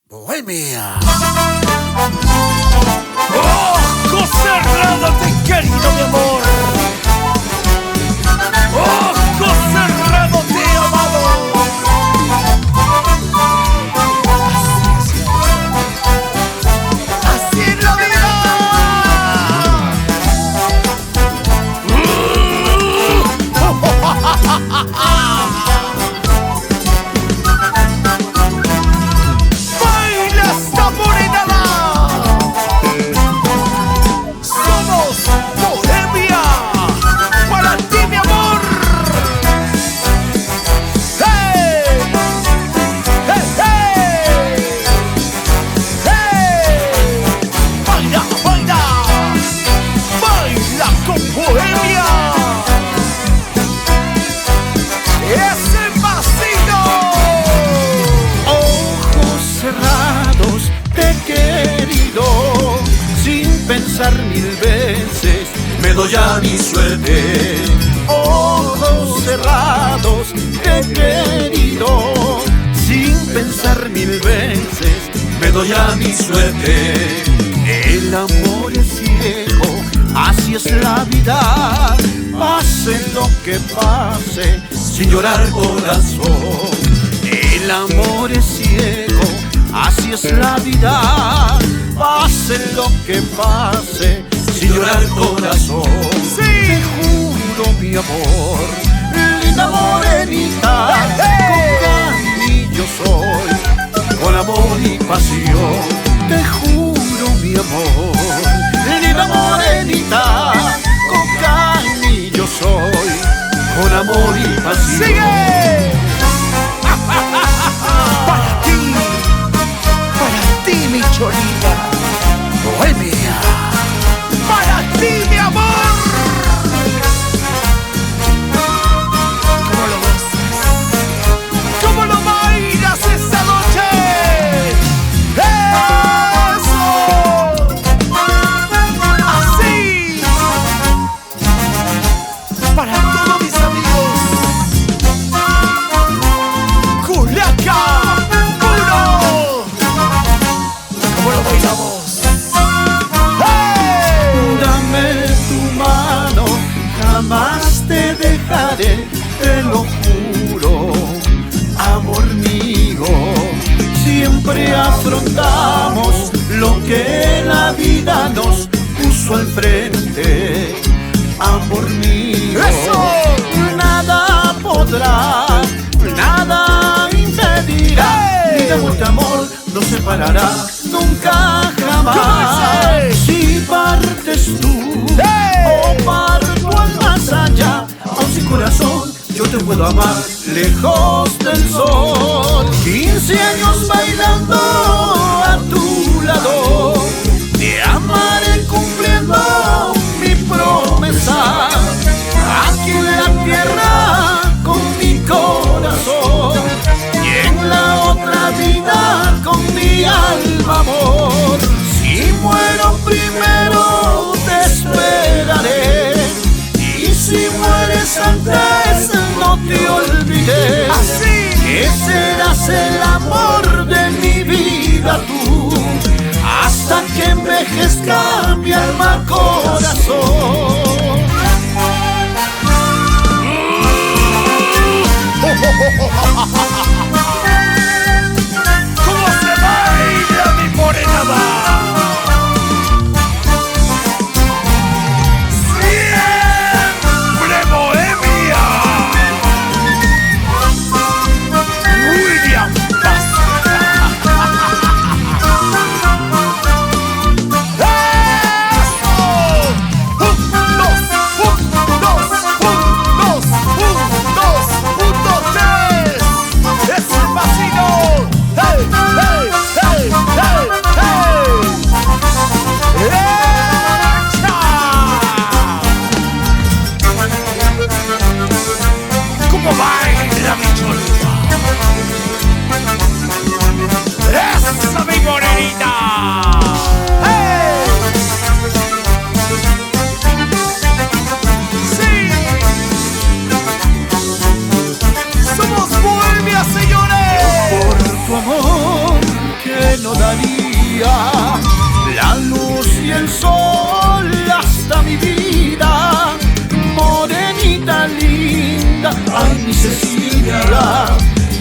Bohemia. ¡Ojo cerrado, te querido mi amor! ¡Ojo cerrado, te amado! Así es la vida. Mil veces me doy a mi suerte. Ojos cerrados he querido, sin pensar mil veces me doy a mi suerte. El amor es ciego, así es la vida. Pase lo que pase, sin llorar corazón. El amor es ciego, así es la vida. Pase lo que pase, sin llorar corazón. Sí. Te juro mi amor, linda morenita, con cariño soy, con amor y pasión. Te juro mi amor, linda morenita, con cariño soy, con amor y pasión. ¡Sigue! Para ti mi cholita, Bohemia. Para ti mi amor. ¿Cómo lo gozas? ¿Cómo lo bailas esta noche? ¡Eso! Así. Para todos mis amigos, Culiacán. Jamás te dejaré, te lo juro, amor mío. Siempre afrontamos lo que la vida nos puso al frente, amor mío. ¡Eso! Nada podrá, nada impedirá. Ni de mucho amor nos separará, nunca jamás. Si partes tú, o parto al más allá, aun sin corazón yo te puedo amar lejos del sol. 15 años bailando a tu lado, te amaré cumpliendo mi promesa. Aquí en la tierra con mi corazón, y en la otra vida con mi alma, amor. Si muero primero te esperaré, y si mueres antes no te olvidé. Así que serás el amor de mi vida tú, hasta que envejezca mi alma, corazón. ¿Cómo se baila mi morenada? ¡Siempre Bohemia! William Paz. ¡Eso! ¡Un, dos! ¡Un, dos! ¡Un, dos! ¡Un, dos! ¡Tres! daría la luz y el sol hasta mi vida. Morenita linda, ay mi Cecilia,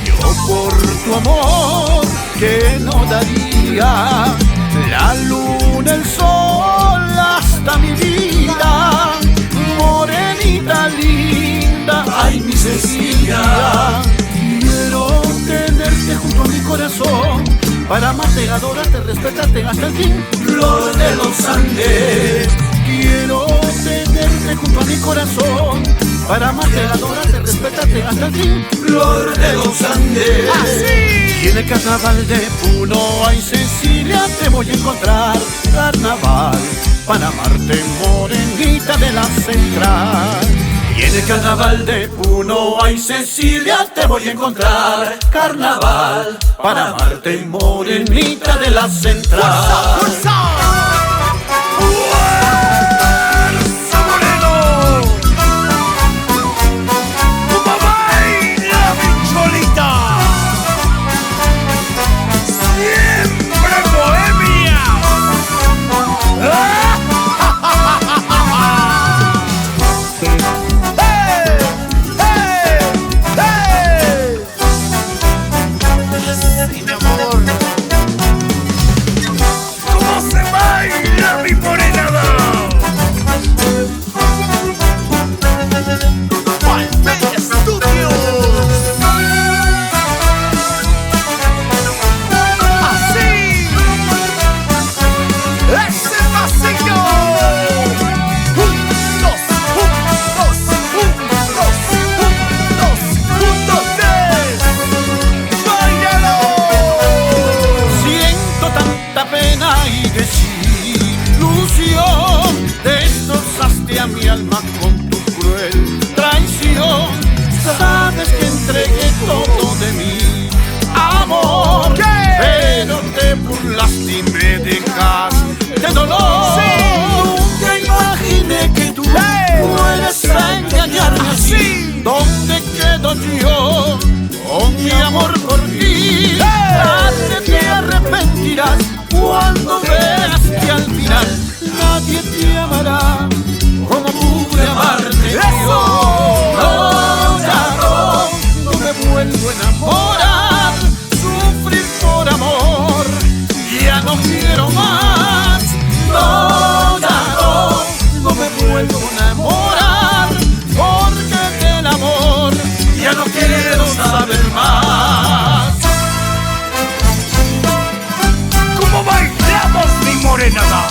yo por tu amor que no daría la luna, el sol hasta mi vida. Morenita linda, ay mi Cecilia, quiero tenerte junto a mi corazón para amarte, adorarte, respetarte hasta el fin, flor de los Andes. Quiero tenerte junto a mi corazón para amarte, adorarte, respetarte hasta el fin, flor de los Andes. Así. Y en el carnaval de Puno, ay Cecilia, te voy a encontrar. Carnaval para amarte, morenita de la central. Y en el carnaval de Puno, ay Cecilia, te voy a encontrar. Carnaval para amarte, morenita de la central. Mi alma con tu cruel traición. Sabes que entregué todo de mi amor, pero te burlaste y me dejaste dolor. Nunca imaginé que tú fueras a engañarme así. ¿Dónde quedo yo con mi amor por ti? Tarde te arrepentirás cuando veas que al final nadie te amará como pude amarte yo. No, ya no me vuelvo a enamorar. Sufrir por amor ya no quiero más. No, ya no me vuelvo a enamorar, porque del amor ya no quiero saber más. ¿Cómo bailamos, mi morenada?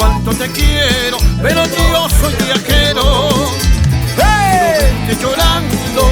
cuánto te quiero, pero yo soy viajero. Hey. Llorando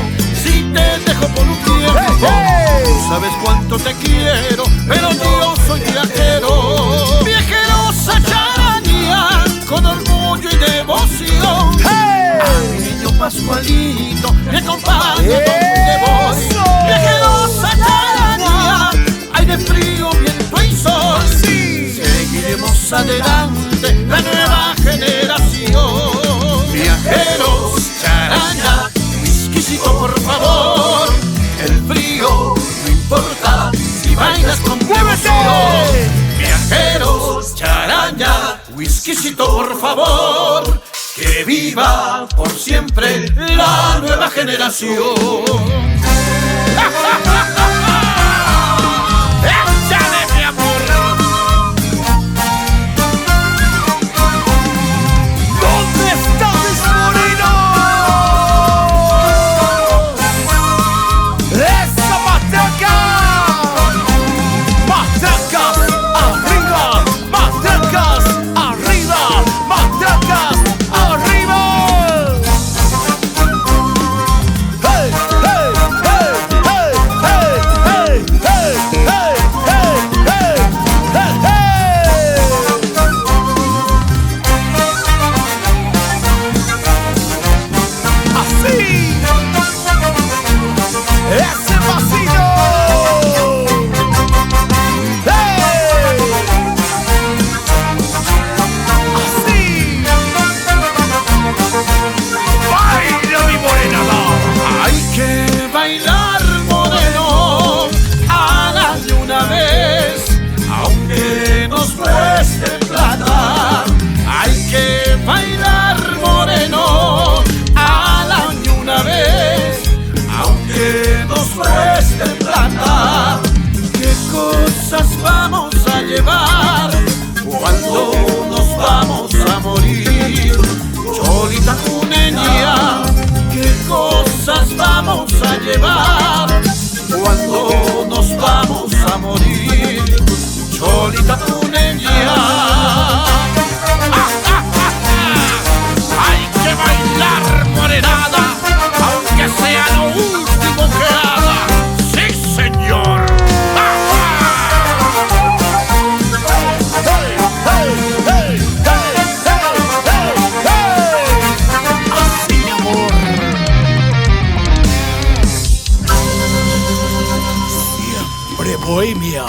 si te dejo por un tiempo. Hey. Tú sabes cuánto te quiero, pero yo soy viajero. Viajerosa charanía, con orgullo y devoción. Hey. A mi niño Pascualito me acompaña donde voy. Viajerosa charanía, aire frío, viento y sol. Sí. Seguiremos adelante, la nueva generación. Viajeros, charaña, whiskycito por favor. El frío no importa si bailas con devoción. Viajeros, charaña, whiskycito por favor. Que viva por siempre la nueva generación. Vamos a llevar cuando nos vamos a morir. Cholita cuneña, qué cosas vamos a llevar cuando nos vamos a morir. Cholita cuneña. Hay que bailar morenada, aunque sea lo último que haga. Sí, señor. Bohemia.